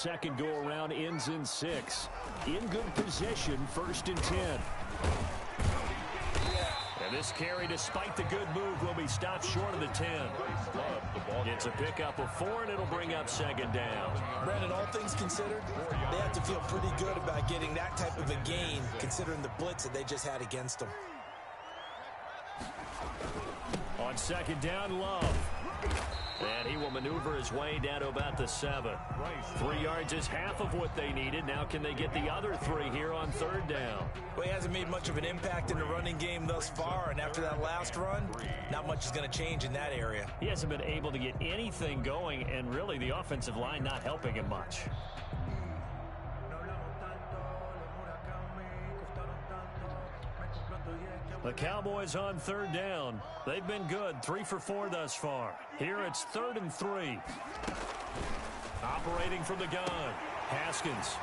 second go-around ends in 6. In good position, 1st and 10. And this carry, despite the good move, will be stopped short of the 10. It's a pickup of 4, and it'll bring up 2nd down. Brandon, all things considered, they have to feel pretty good about getting that type of a gain, considering the blitz that they just had against them. On 2nd down, Love. And he will maneuver his way down to about the 7. 3 yards is half of what they needed. Now can they get the other 3 here on 3rd down? Well, he hasn't made much of an impact in the running game thus far, and after that last run, not much is going to change in that area. He hasn't been able to get anything going, and really the offensive line not helping him much. The Cowboys on 3rd down. They've been good, 3 for 4 thus far. Here it's 3rd and 3. Operating from the gun, Haskins.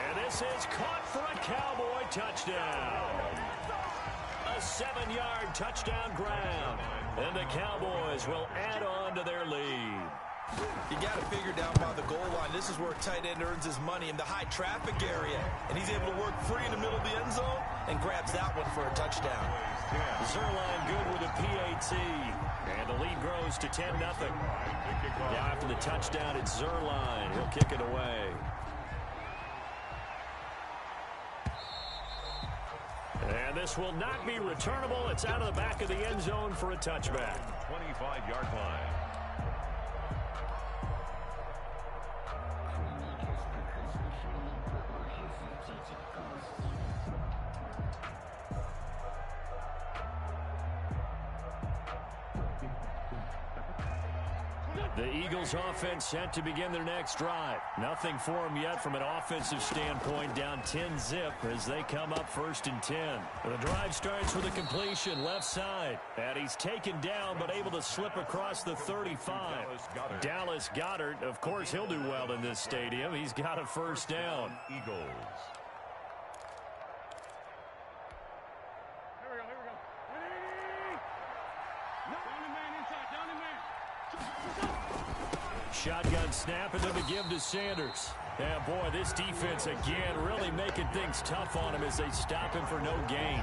And this is caught for a Cowboy touchdown. A 7-yard touchdown grab. And the Cowboys will add on to their lead. You got to figure down by the goal line. This is where a tight end earns his money in the high traffic area. And he's able to work free in the middle of the end zone and grabs that one for a touchdown. Zerline good with a PAT. And the lead grows to 10-0. Now after the touchdown, it's Zerline. He'll kick it away. And this will not be returnable. It's out of the back of the end zone for a touchback. 25-yard line. The Eagles offense set to begin their next drive. Nothing for them yet from an offensive standpoint, down 10-zip as they come up 1st and 10. The drive starts with a completion left side. And he's taken down but able to slip across the 35. Dallas Goedert, of course, he'll do well in this stadium. He's got a 1st down. Eagles. Shotgun snap and then the give to Sanders. Yeah, boy, this defense again really making things tough on him as they stop him for no gain.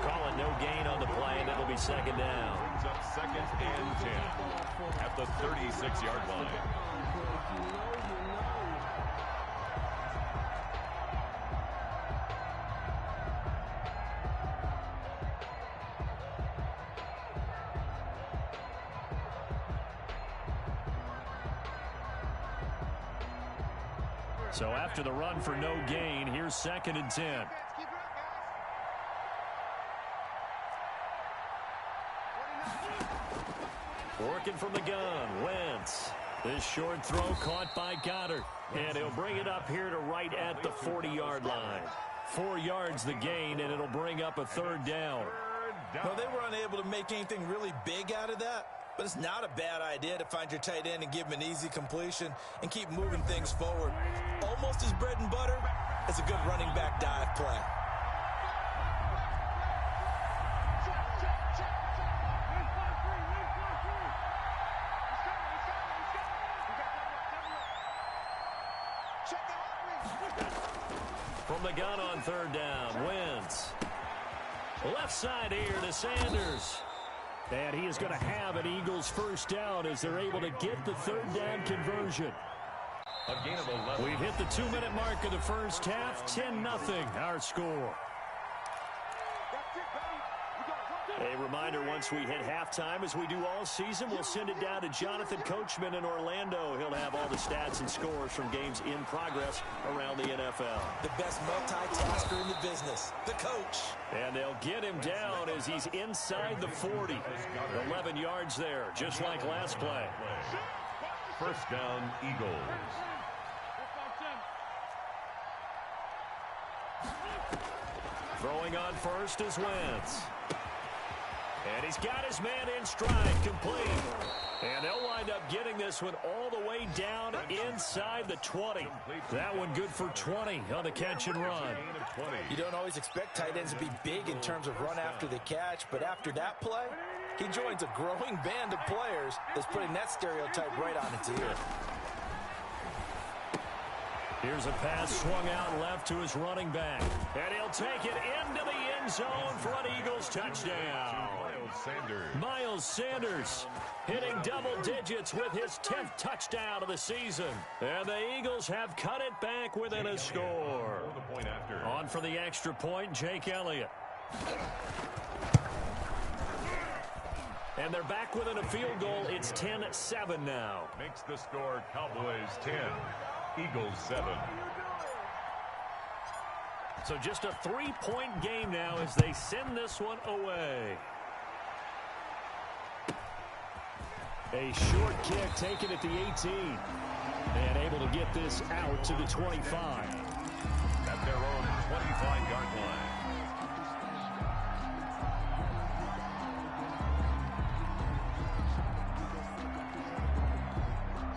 Call it no gain on the play, and it'll be 2nd down. Brings up 2nd and 10 at the 36-yard line. So after the run for no gain, here's 2nd and 10. Working from the gun, Wentz. This short throw caught by Goddard. And he'll bring it up here to right at the 40-yard line. 4 yards the gain, and it'll bring up a 3rd down. Well, they were unable to make anything really big out of that. But it's not a bad idea to find your tight end and give him an easy completion and keep moving things forward. Almost his bread and butter is a good running back dive play. From the gun on 3rd down, Wentz. Left side here to Sanders. And he is going to have an Eagles 1st down as they're able to get the 3rd down conversion. A gain of 11. We've hit the 2-minute mark of the first half. 10-0 our score. A reminder, once we hit halftime, as we do all season, we'll send it down to Jonathan Coachman in Orlando. He'll have all the stats and scores from games in progress around the NFL. The best multitasker in the business, the coach. And they'll get him down as he's inside the 40. 11 yards there, just like last play. 1st down, Eagles. Throwing on first is Wentz. And he's got his man in stride, complete. And they'll wind up getting this one all the way down inside the 20. That one good for 20 on the catch and run. You don't always expect tight ends to be big in terms of run after the catch, but after that play, he joins a growing band of players that's putting that stereotype right on its ear. Here's a pass swung out left to his running back. And he'll take it into the end zone for an Eagles touchdown. Miles Sanders hitting double digits with his 10th touchdown of the season. And the Eagles have cut it back within a score. On for the extra point, Jake Elliott. And they're back within a field goal. It's 10-7 now. Makes the score Cowboys 10, Eagles 7. So just a 3-point game now as they send this one away. A short kick taken at the 18. And able to get this out to the 25. At their own 25-yard line.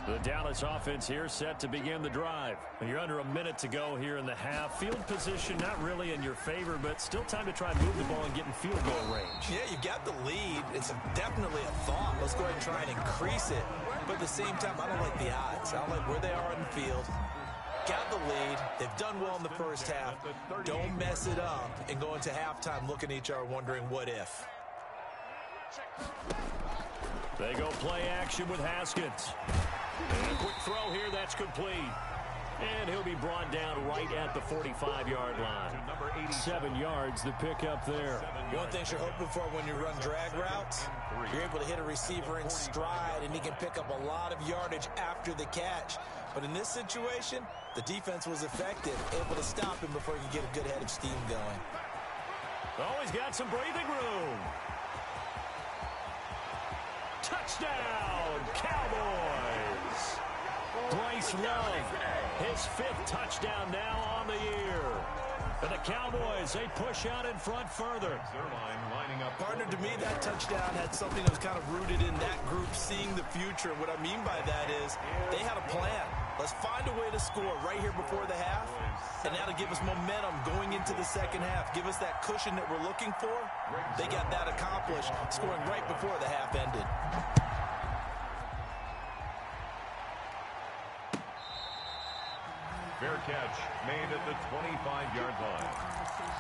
The Dallas offense here set to begin the drive. You're under a minute to go here in the half. Field position not really in your favor, but still time to try and move the ball and get in field goal range. Yeah, you got the lead. It's definitely a thought. Let's go ahead and try and increase it. But at the same time, I don't like the odds. I don't like where they are in the field. Got the lead. They've done well in the first half. Don't mess it up and go into halftime looking at each other wondering what if. They go play action with Haskins. And a quick throw here, that's complete. And he'll be brought down right at the 45-yard line. 7 yards the pick up there. One thing you're hoping for when you run drag routes, you're able to hit a receiver in stride, and he can pick up a lot of yardage after the catch. But in this situation, the defense was effective, able to stop him before he could get a good head of steam going. Oh, he's got some breathing room. Touchdown, Cowboys! Bryce Love, his 5th touchdown now on the year. And the Cowboys, they push out in front further. Partner, to me, that touchdown had something that was kind of rooted in that group seeing the future. What I mean by that is they had a plan. Let's find a way to score right here before the half, and that'll give us momentum going into the second half. Give us that cushion that we're looking for. They got that accomplished, scoring right before the half ended. Fair catch made at the 25-yard line.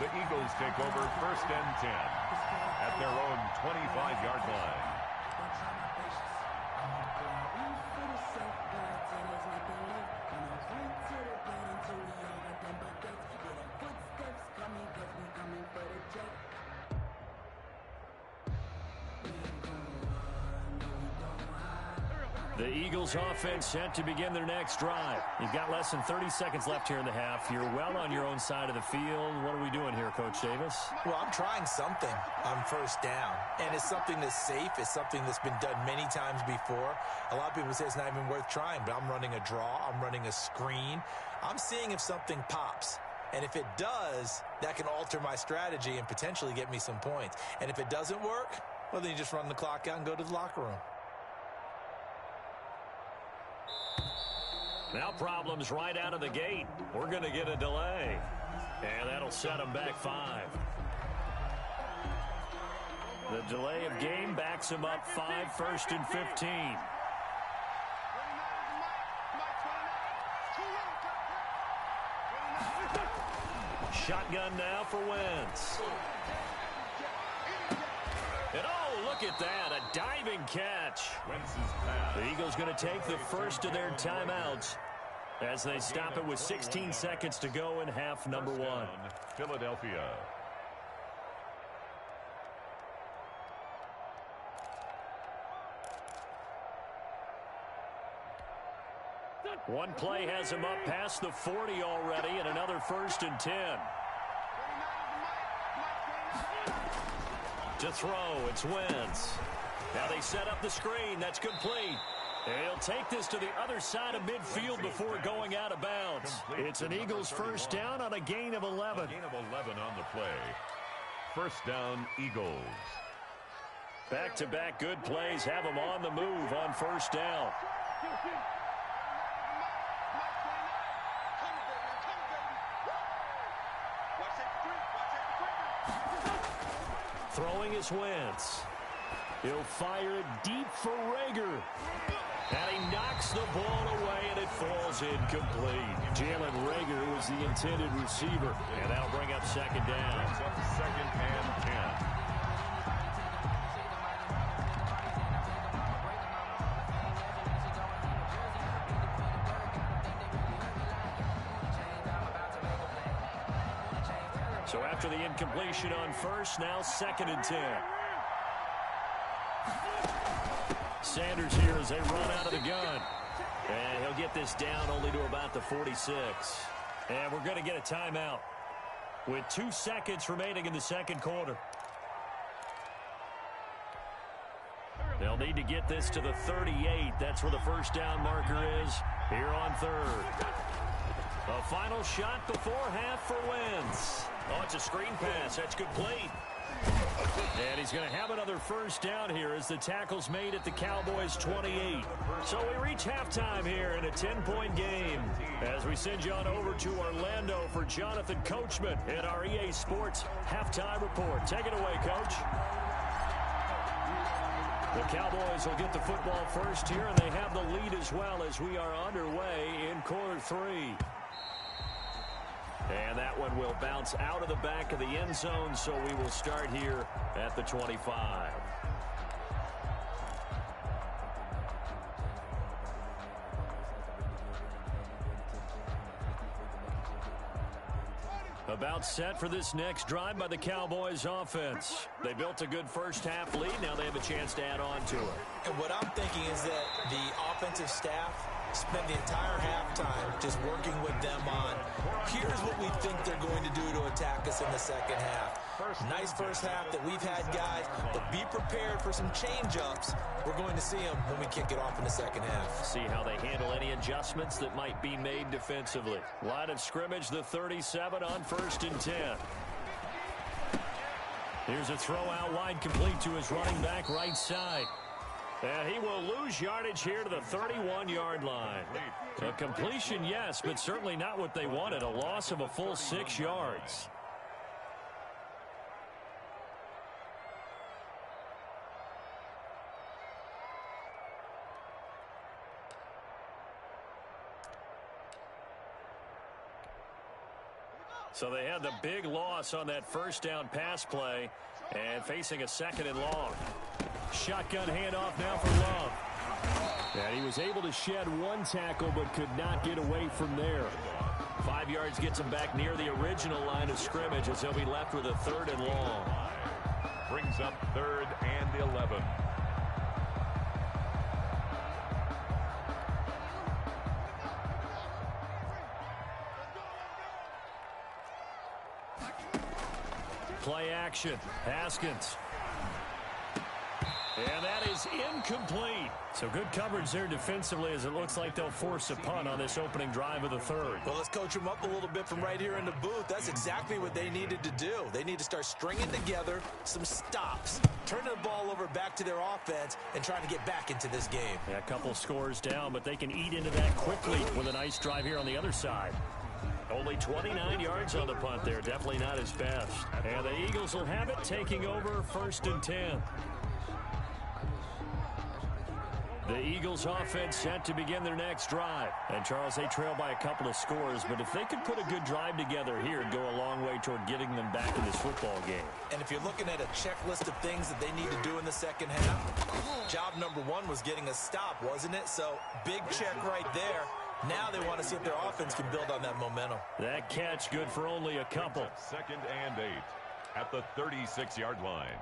The Eagles take over 1st and 10 at their own 25-yard line. The Eagles offense set to begin their next drive. You've got less than 30 seconds left here in the half. You're well on your own side of the field. What are we doing here, Coach Davis? Well, I'm trying something on 1st down, and it's something that's safe. It's something that's been done many times before. A lot of people say it's not even worth trying, but I'm running a draw. I'm running a screen. I'm seeing if something pops. And if it does, that can alter my strategy and potentially get me some points. And if it doesn't work, well, then you just run the clock out and go to the locker room. Now problems right out of the gate. We're going to get a delay. And that'll set them back 5. The delay of game backs them up 5, 1st and 15. Shotgun now for Wentz. And oh, look at that, a diving catch. The Eagles going to take the first of their timeouts as they stop it with 16 seconds to go in half number 1. Philadelphia. One play has him up past the 40 already, and another 1st and 10. To throw, it's Wentz. Now they set up the screen. That's complete. He'll take this to the other side of midfield before going out of bounds. It's an Eagles 1st down on a gain of 11. Gain of 11 on the play. 1st down, Eagles. Back-to-back good plays have them on the move on 1st down. Throwing is Wentz. He'll fire it deep for Rager. And he knocks the ball away, and it falls incomplete. Jalen Reagor was the intended receiver, and that'll bring up second down. Brings up second and 10. So after the incompletion on first, now second and 10. Sanders here as they run out of the gun. And he'll get this down only to about the 46. And we're going to get a timeout with 2 seconds remaining in the second quarter. They'll need to get this to the 38. That's where the first down marker is here on third. A final shot before half for Wentz. Oh, it's a screen pass. That's complete. And he's going to have another first down here as the tackle's made at the Cowboys' 28. So we reach halftime here in a 10-point game as we send you on over to Orlando for Jonathan Coachman in our EA Sports Halftime Report. Take it away, Coach. The Cowboys will get the football first here, and they have the lead as well as we are underway in quarter 3. And that one will bounce out of the back of the end zone, so we will start here at the 25. About set for this next drive by the Cowboys offense. They built a good first half lead. Now they have a chance to add on to it. And what I'm thinking is that the offensive staff spent the entire halftime just working with them on, here's what we think they're going to do to attack us in the second half. Nice first half that we've had, guys, but be prepared for some change-ups. We're going to see them when we kick it off in the second half. See how they handle any adjustments that might be made defensively. Line of scrimmage, the 37 on first and 10. Here's a throw out wide, complete to his running back right side. And he will lose yardage here to the 31-yard line. A completion, yes, but certainly not what they wanted. A loss of a full 6 yards. So they had the big loss on that first down pass play and facing a second and long. Shotgun handoff now for Love. And he was able to shed one tackle but could not get away from there. 5 yards gets him back near the original line of scrimmage as he'll be left with a third and long. Brings up third and 11. Play action. Haskins. And that is incomplete. So good coverage there defensively as it looks like they'll force a punt on this opening drive of the third. Well, let's coach them up a little bit from right here in the booth. That's exactly what they needed to do. They need to start stringing together some stops, turning the ball over back to their offense, and trying to get back into this game. Yeah, a couple scores down, but they can eat into that quickly with a nice drive here on the other side. Only 29 yards on the punt there. Definitely not his best. And the Eagles will have it, taking over first and 10. The Eagles offense set to begin their next drive. And, Charles, they trail by a couple of scores, but if they could put a good drive together here, it'd go a long way toward getting them back in this football game. And if you're looking at a checklist of things that they need to do in the second half, job number one was getting a stop, wasn't it? So, big check right there. Now they want to see if their offense can build on that momentum. That catch good for only a couple. Second and 8 at the 36-yard line.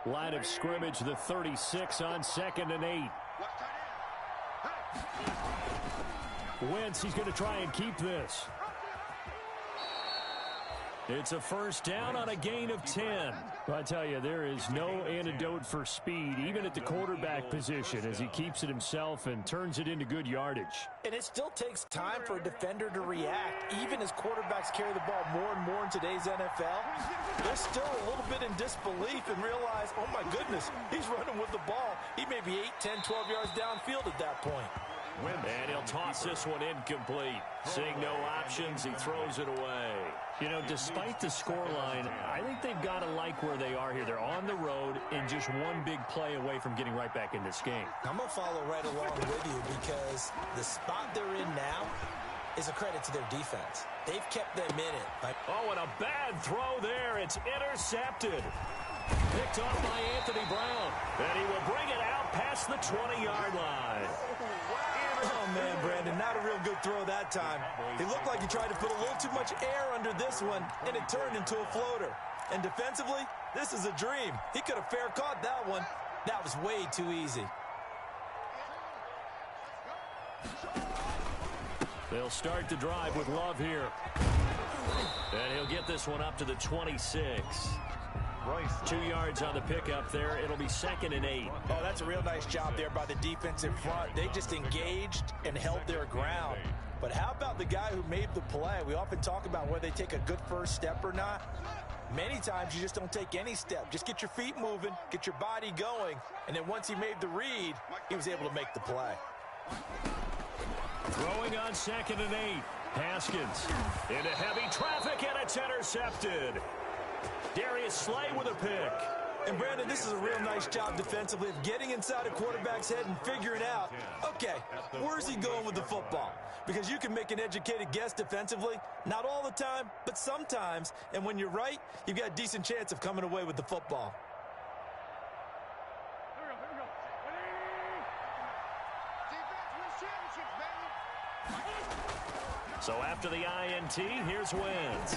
Line of scrimmage, the 36 on second and 8. Wentz, he's going to try and keep this. It's a first down on a gain of 10. I tell you, there is no antidote for speed, even at the quarterback position, as he keeps it himself and turns it into good yardage. And it still takes time for a defender to react, even as quarterbacks carry the ball more and more in today's NFL. They're still a little bit in disbelief and realize, oh my goodness, he's running with the ball. He may be 8, 10, 12 yards downfield at that point. And he'll toss this one incomplete. Seeing no options, he throws it away. You know, despite the scoreline, I think they've got to like where they are here. They're on the road and just one big play away from getting right back in this game. I'm going to follow right along with you because the spot they're in now is a credit to their defense. They've kept them in it. Oh, and a bad throw there. It's intercepted. Picked off by Anthony Brown. And he will bring it out past the 20-yard line. Oh, man, Brandon, not a real good throw that time. He looked like he tried to put a little too much air under this one, and it turned into a floater. And defensively, this is a dream. He could have fair caught that one. That was way too easy. They'll start the drive with Love here. And he'll get this one up to the 26. 2 yards on the pickup there. It'll be 2nd and 8. Oh, that's a real nice job there by the defense in front. They just engaged and held their ground. But how about the guy who made the play? We often talk about whether they take a good first step or not. Many times you just don't take any step. Just get your feet moving, get your body going, and then once he made the read, he was able to make the play. Throwing on 2nd and 8. Haskins into heavy traffic, and it's intercepted. Darius Slay with a pick. And, Brandon, this is a real nice job defensively of getting inside a quarterback's head and figuring out, okay, where's he going with the football? Because you can make an educated guess defensively, not all the time, but sometimes. And when you're right, you've got a decent chance of coming away with the football. So after the INT, here's Wentz.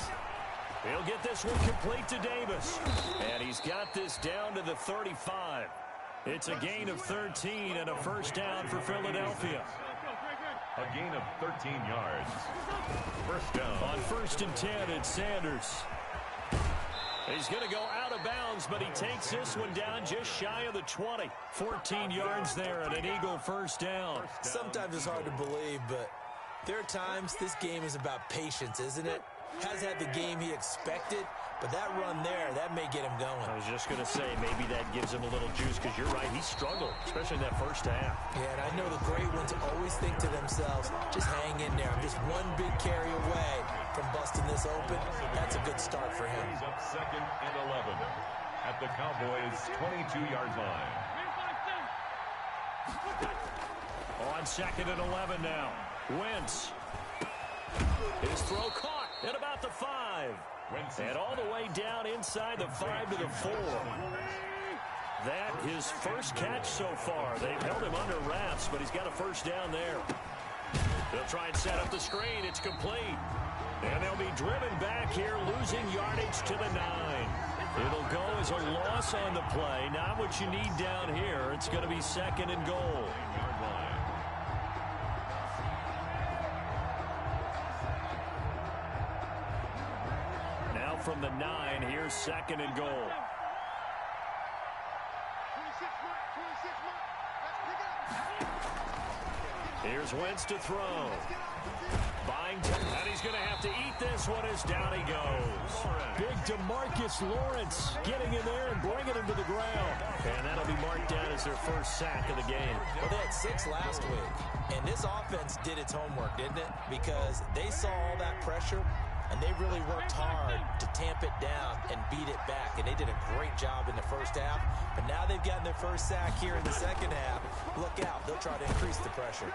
He'll get this one complete to Davis. And he's got this down to the 35. It's a gain of 13 and a first down for Philadelphia. A gain of 13 yards. First down. On 1st and 10, it's Sanders. He's going to go out of bounds, but he takes this one down just shy of the 20. 14 yards there and an Eagle first down. Sometimes it's hard to believe, but there are times this game is about patience, isn't it? Has had the game he expected, but that run there, that may get him going. I was just going to say, maybe that gives him a little juice, because you're right, he struggled, especially in that first half. Yeah, and I know the great ones always think to themselves, just hang in there. I'm just one big carry away from busting this open. That's a good start for him. He's up 2nd and 11 at the Cowboys' 22-yard line. On 2nd and 11 now. Wentz. His throw caught at about the 5. And all the way down inside the 5 to the 4. That his first catch so far. They've held him under wraps, but he's got a first down there. They'll try and set up the screen. It's complete. And they'll be driven back here, losing yardage to the 9. It'll go as a loss on the play. Not what you need down here. It's going to be 2nd and goal. From the 9, here's 2nd and goal. Here's Wentz to throw. Byington, and he's going to have to eat this one as down he goes. Big DeMarcus Lawrence getting in there and bringing him to the ground. And that'll be marked down as their first sack of the game. Well, they had 6 last week, and this offense did its homework, didn't it? Because they saw all that pressure, and they really worked hard to tamp it down and beat it back. And they did a great job in the first half. But now they've gotten their first sack here in the second half. Look out. They'll try to increase the pressure.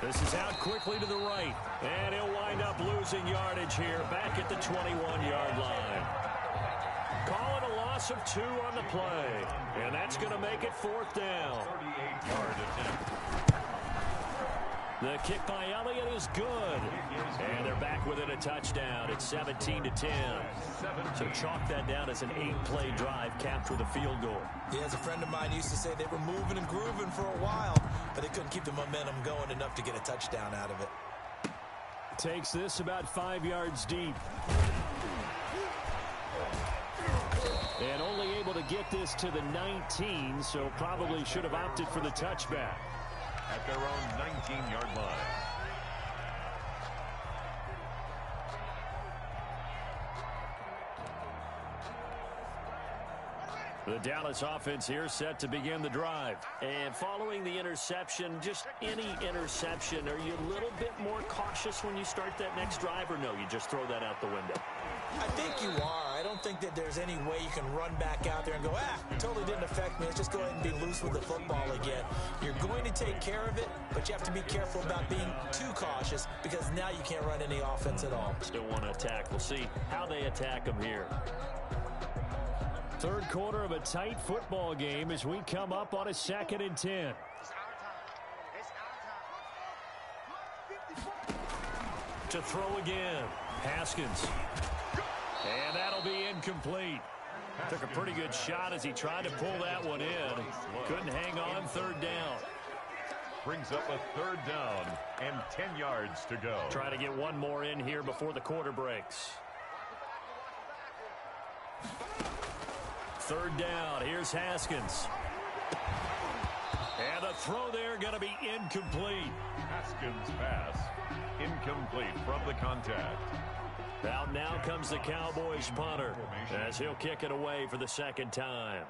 This is out quickly to the right. And he'll wind up losing yardage here back at the 21-yard line. Call it a loss of 2 on the play. And that's going to make it 4th down. 38-yard attempt. The kick by Elliott is good. And they're back within a touchdown. It's 17-10. So chalk that down as an 8-play drive capped with a field goal. Yeah, as a friend of mine used to say, they were moving and grooving for a while, but they couldn't keep the momentum going enough to get a touchdown out of it. Takes this about 5 yards deep. And only able to get this to the 19, so probably should have opted for the touchback. At their own 19-yard line. The Dallas offense here set to begin the drive. And following the interception, just any interception, are you a little bit more cautious when you start that next drive, or no, you just throw that out the window? I think you are. I don't think that there's any way you can run back out there and go, it totally didn't affect me. Let's just go ahead and be loose with the football again. You're going to take care of it, but you have to be careful about being too cautious because now you can't run any offense at all. Still want to attack. We'll see how they attack them here. Third quarter of a tight football game as we come up on a 2nd and 10. To throw again. Haskins. And that'll be incomplete. Took a pretty good shot as he tried to pull that one in. Couldn't hang on. 3rd down. Brings up a 3rd down and 10 yards to go. Try to get one more in here before the quarter breaks. 3rd down. Here's Haskins. And the throw there going to be incomplete. Haskins' pass incomplete from the contact. Out now comes the Cowboys punter as he'll kick it away for the 2nd time.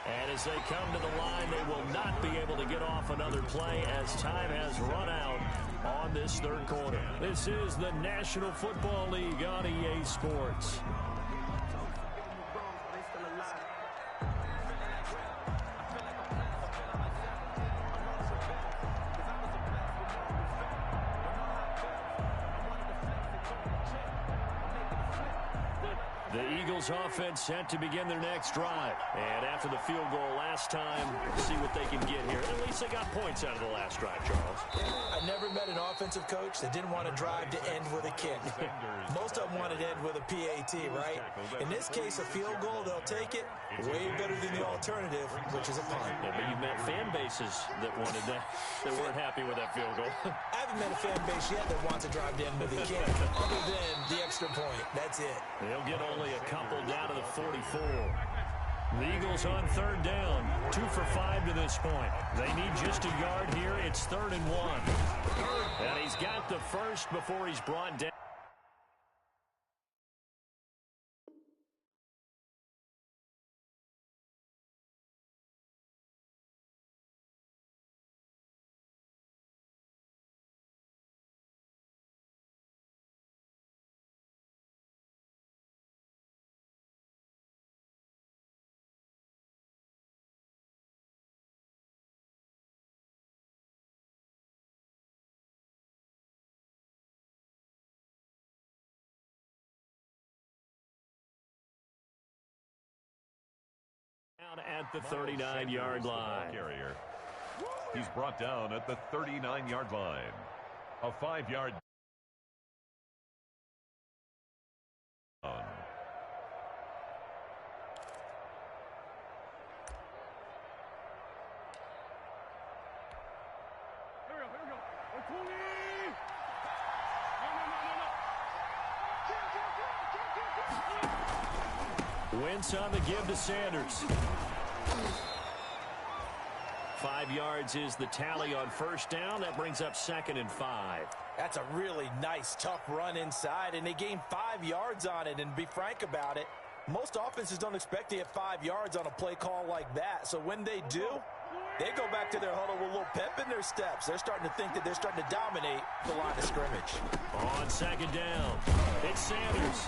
And as they come to the line, they will not be able to get off another play as time has run out on this 3rd quarter. This is the National Football League on EA Sports. The Eagles offense set to begin their next drive. And after the field goal last time, see what they can get here. At least they got points out of the last drive, Charles. I never met an offensive coach that didn't want to drive to end with a kick. Most of them wanted to end with a PAT, right? In this case, a field goal, they'll take it. Way better than the alternative, which is a punt. Yeah, but you've met fan bases that wanted that, that weren't happy with that field goal. I haven't met a fan base yet that wants to drive to end with a kick, other than the extra point. That's it. They'll get only a couple down to the 44. The Eagles on 3rd down. 2 for 5 to this point. They need just a yard here. It's 3rd and 1. And he's got the first before he's brought down. At the 39-yard line. Carrier. He's brought down at the 39-yard line. A 5-yard down. Wentz on the give to Sanders. 5 yards is the tally on 1st down. That brings up 2nd and 5. That's a really nice, tough run inside, and they gained 5 yards on it. And be frank about it, most offenses don't expect to get 5 yards on a play call like that. So when they do, they go back to their huddle with a little pep in their steps. They're starting to think that they're starting to dominate the line of scrimmage. On 2nd down, it's Sanders.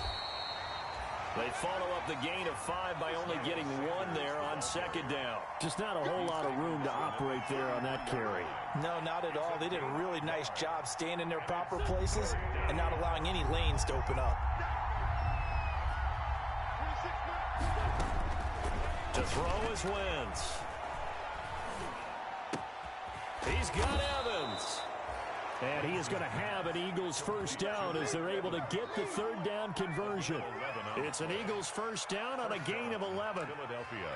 They follow up the gain of 5 by only getting 1 there on 2nd down. Just not a whole lot of room to operate there on that carry. No, not at all. They did a really nice job staying in their proper places and not allowing any lanes to open up. To throw is Wentz. He's got Evans. And he is going to have an Eagles 1st down as they're able to get the 3rd down conversion. It's an Eagles 1st down on a gain of 11. Philadelphia.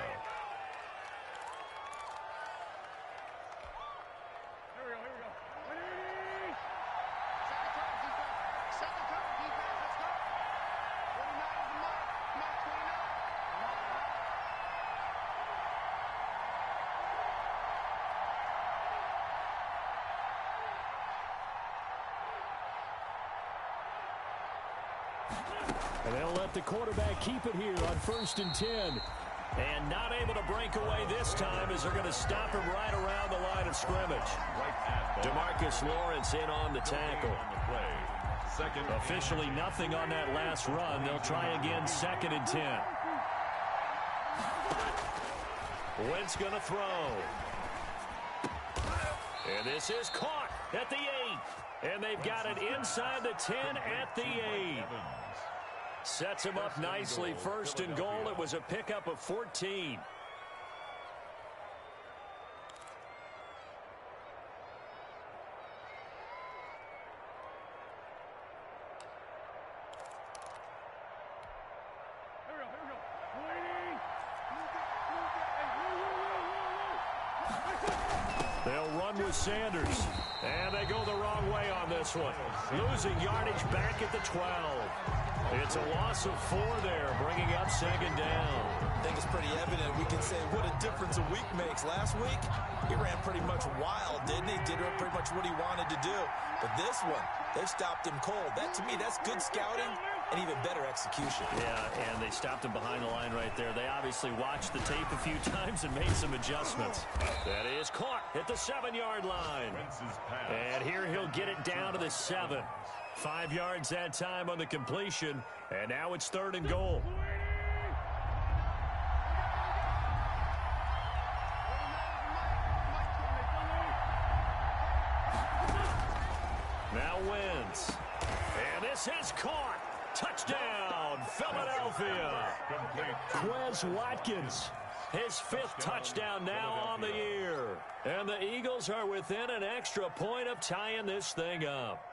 And they'll let the quarterback keep it here on 1st and 10. And not able to break away this time as they're going to stop him right around the line of scrimmage. DeMarcus Lawrence in on the tackle. Officially nothing on that last run. They'll try again 2nd and 10. Wentz going to throw. And this is caught at the 8. And they've got it inside the 10 at the 8. Sets him up nicely. 1st and goal. It was a pickup of 14. They'll run with Sanders. And they go the wrong way on this one. Losing yardage back at the 12. It's a loss of 4 there, bringing up 2nd down. I think it's pretty evident. We can say what a difference a week makes. Last week, he ran pretty much wild, didn't he? Did pretty much what he wanted to do. But this one, they've stopped him cold. That, to me, that's good scouting and even better execution. Yeah, and they stopped him behind the line right there. They obviously watched the tape a few times and made some adjustments. That is caught at the 7-yard line. And here he'll get it down to the 7. 5 yards that time on the completion, and now it's 3rd and goal. Now Wentz. And this is caught. Touchdown, Philadelphia. Quez Watkins. His 5th touchdown now on the year. And the Eagles are within an extra point of tying this thing up.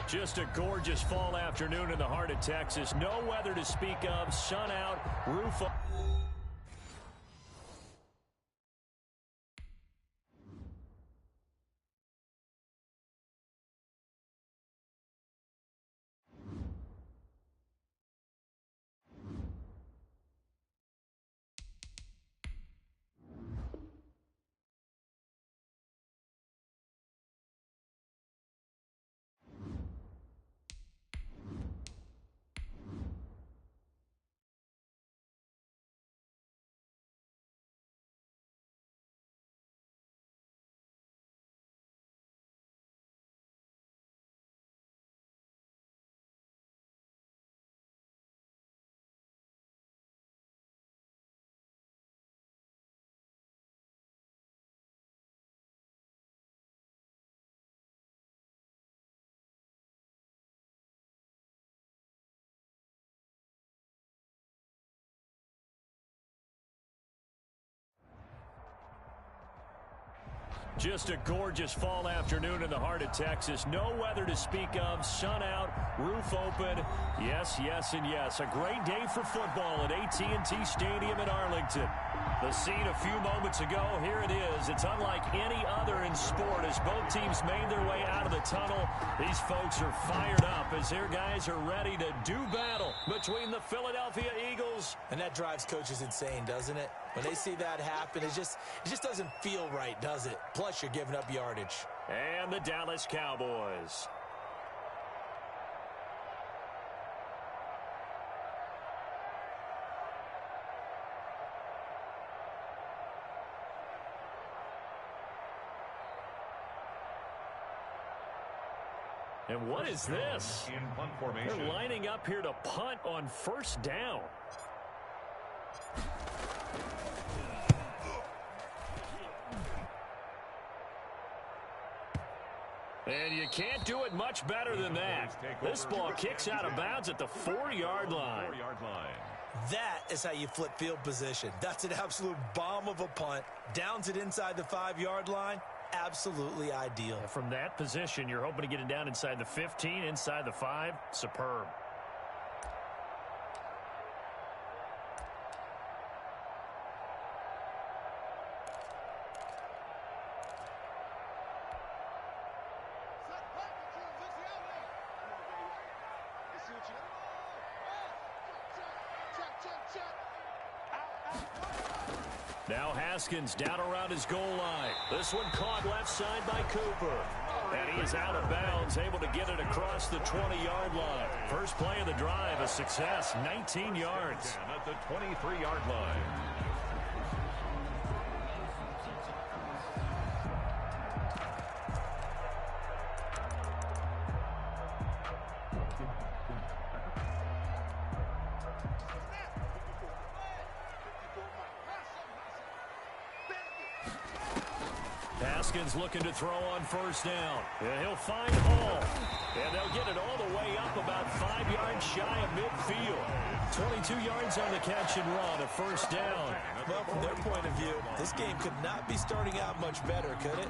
Just a gorgeous fall afternoon in the heart of Texas. No weather to speak of. Sun out, roof up. Just a gorgeous fall afternoon in the heart of Texas. No weather to speak of. Sun out, roof open. Yes, yes, and yes. A great day for football at AT&T Stadium in Arlington. The scene a few moments ago, here it is. It's unlike any other in sport as both teams made their way out of the tunnel. These folks are fired up as their guys are ready to do battle between the Philadelphia Eagles. And that drives coaches insane, doesn't it? When they see that happen, it just doesn't feel right, does it? Plus, you're giving up yardage. And the Dallas Cowboys. And what is this? In punt formation. They're lining up here to punt on first down. And you can't do it much better than that. This ball kicks out of bounds at the 4-yard line. That is how you flip field position. That's an absolute bomb of a punt. Downs it inside the 5-yard line. Absolutely ideal. From that position, you're hoping to get it down inside the 15, inside the 5. Superb. Now Haskins down around his goal line. This one caught left side by Cooper. And he is out of bounds, able to get it across the 20-yard line. First play of the drive, a success, 19 yards. At the 23-yard line. Haskins looking to throw on first down. And he'll find Hall. And they'll get it all the way up about 5 yards shy of midfield. 22 yards on the catch and run, a first down. Well, from their point of view, this game could not be starting out much better, could it?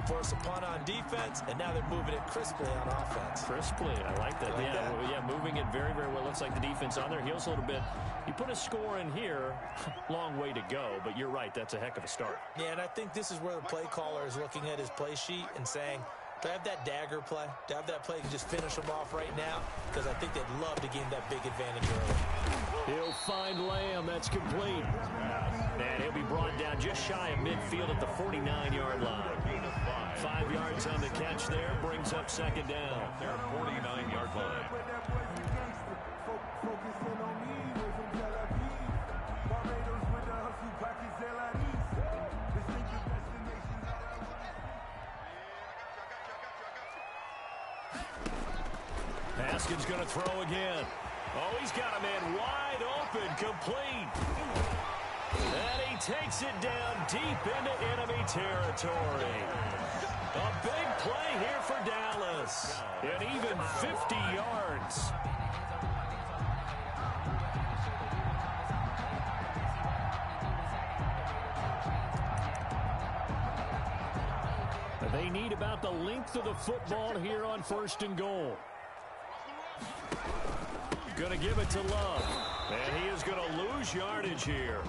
Force a punt on defense, and now they're moving it crisply on offense. Crisply, I like that. Yeah, moving it very, very well. Looks like the defense on their heels a little bit. You put a score in here, long way to go, but you're right, that's a heck of a start. Yeah, and I think this is where the play caller is looking at his play sheet and saying, do I have that dagger play? Do I have that play to just finish them off right now? Because I think they'd love to gain that big advantage early. He'll find Lamb. That's complete. And he'll be brought down just shy of midfield at the 49-yard line. 5 yards on the catch there. Brings up second down. Their 49-yard line. Haskins going to throw again. Oh, he's got a man wide open, complete. And he takes it down deep into enemy territory. A big play here for Dallas. And even 50 yards. They need about the length of the football here on 1st and goal. Going to give it to Love. And he is going to lose yardage here.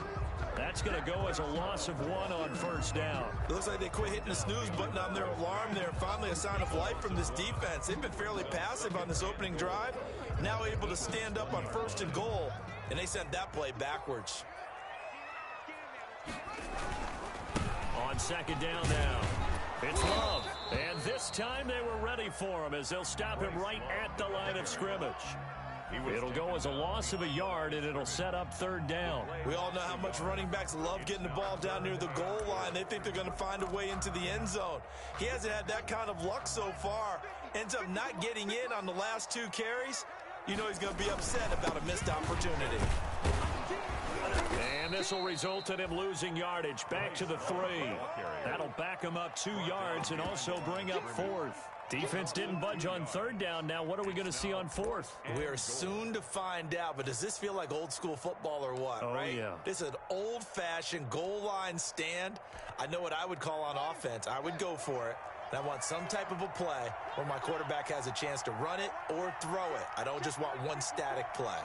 That's going to go as a loss of 1 on 1st down. It looks like they quit hitting the snooze button on their alarm there. Finally a sign of life from this defense. They've been fairly passive on this opening drive. Now able to stand up on 1st and goal. And they sent that play backwards. On 2nd down now. It's Love. And this time they were ready for him as they'll stop him right at the line of scrimmage. It'll go as a loss of a yard, and it'll set up 3rd down. We all know how much running backs love getting the ball down near the goal line. They think they're going to find a way into the end zone. He hasn't had that kind of luck so far. Ends up not getting in on the last 2 carries. You know he's going to be upset about a missed opportunity. And this will result in him losing yardage back to the 3. That'll back him up 2 yards and also bring up 4th. Defense didn't budge on 3rd down. Now what are we going to see on 4th? We are soon to find out, but does this feel like old school football or what, right? Yeah. This is an old-fashioned goal line stand. I know what I would call on offense. I would go for it. And I want some type of a play where my quarterback has a chance to run it or throw it. I don't just want one static play.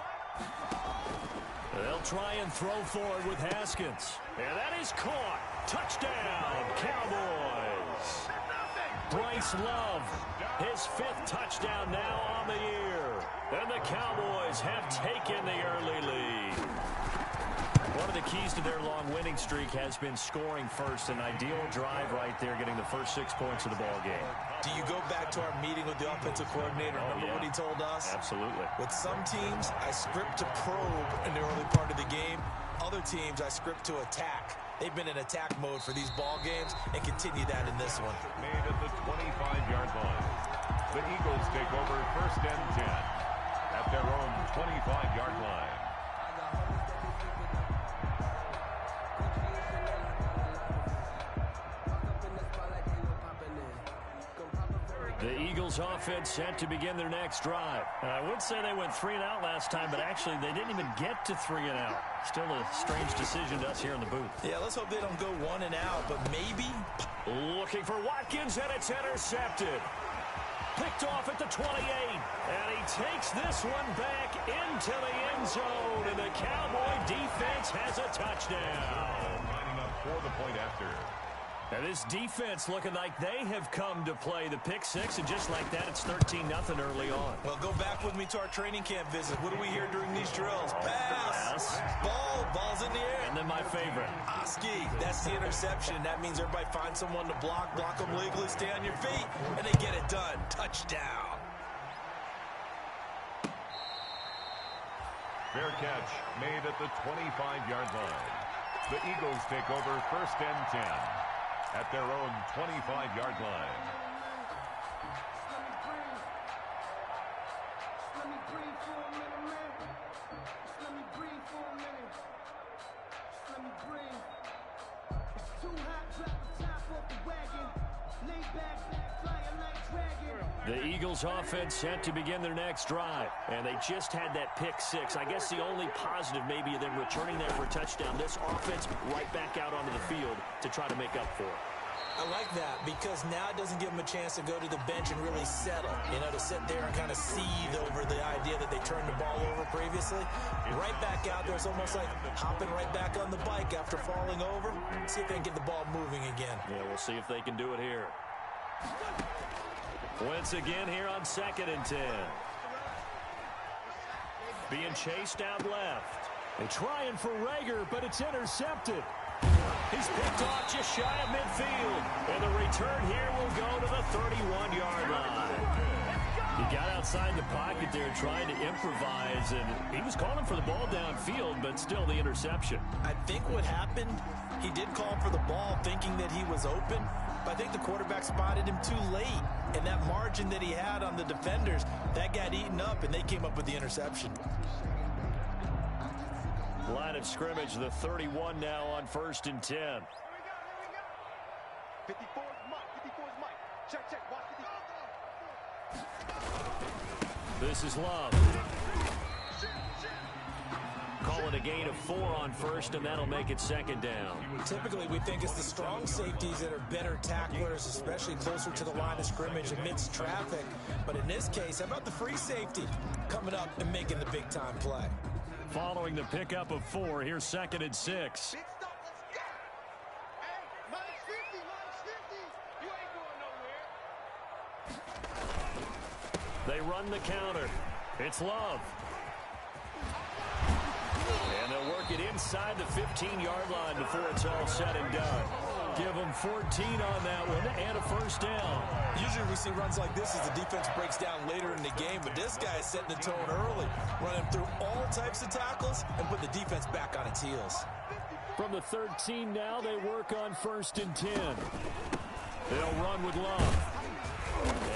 They'll try and throw forward with Haskins. And that is caught. Touchdown, Cowboys. Bryce Love, his 5th touchdown now on the year. And the Cowboys have taken the early lead. One of the keys to their long winning streak has been scoring first. An ideal drive right there, getting the first 6 points of the ball game. Do you go back to our meeting with the offensive coordinator? Remember what he told us? Absolutely. With some teams, I script to probe in the early part of the game. Other teams, I script to attack. They've been in attack mode for these ball games and continue that in this one. Made at the 25-yard line. The Eagles take over 1st and 10 at their own 25-yard line. The Eagles offense set to begin their next drive. I would say they went 3 and out last time, but actually they didn't even get to 3 and out. Still a strange decision to us here in the booth. Yeah, let's hope they don't go 1 and out, but maybe. Looking for Watkins, and it's intercepted. Picked off at the 28, and he takes this one back into the end zone, and the Cowboy defense has a touchdown. Lining up for the point after. And this defense looking like they have come to play the pick 6, and just like that, it's 13-0 early on. Well, go back with me to our training camp visit. What do we hear during these drills? Pass! Ball's in the air. And then my favorite. Oski, that's the interception. That means everybody finds someone to block them legally, stay on your feet, and they get it done. Touchdown. Fair catch made at the 25-yard line. The Eagles take over 1st and 10 at their own 25-yard line. The Eagles offense set to begin their next drive, and they just had that pick 6. I guess the only positive maybe of them returning there for a touchdown. This offense right back out onto the field to try to make up for it. I like that because now it doesn't give them a chance to go to the bench and really settle, to sit there and kind of seethe over the idea that they turned the ball over previously. Right back out there, it's almost like hopping right back on the bike after falling over. See if they can get the ball moving again. Yeah, we'll see if they can do it here. Once again here on 2nd and 10. Being chased out left. They're trying for Rager, but it's intercepted. He's picked off just shy of midfield. And the return here will go to the 31-yard line. He got outside the pocket there trying to improvise, and he was calling for the ball downfield, but still the interception. I think what happened, he did call for the ball thinking that he was open, but I think the quarterback spotted him too late. And that margin that he had on the defenders, that got eaten up, and they came up with the interception. Line of scrimmage, the 31 now on 1st and 10. 54 Mike. Check. Watch This is Love. Call it a gain of 4 on first, and that'll make it second down. Typically, we think it's the strong safeties that are better tacklers, especially closer to the line of scrimmage amidst traffic. But in this case, how about the free safety coming up and making the big-time play? Following the pickup of 4, here's 2nd and 6. They run the counter. It's Love. And they'll work it inside the 15-yard line before it's all said and done. Give them 14 on that one and a first down. Usually we see runs like this as the defense breaks down later in the game, but this guy is setting the tone early, running through all types of tackles and put the defense back on its heels. From the 13 now, they work on 1st and 10. They'll run with Love.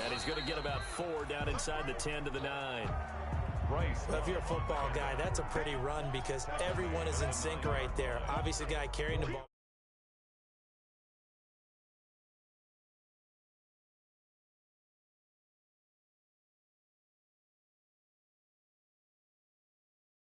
And he's going to get about 4 down inside the 10 to the 9. Well, if you're a football guy, that's a pretty run because everyone is in sync right there. Obviously, the guy carrying the ball.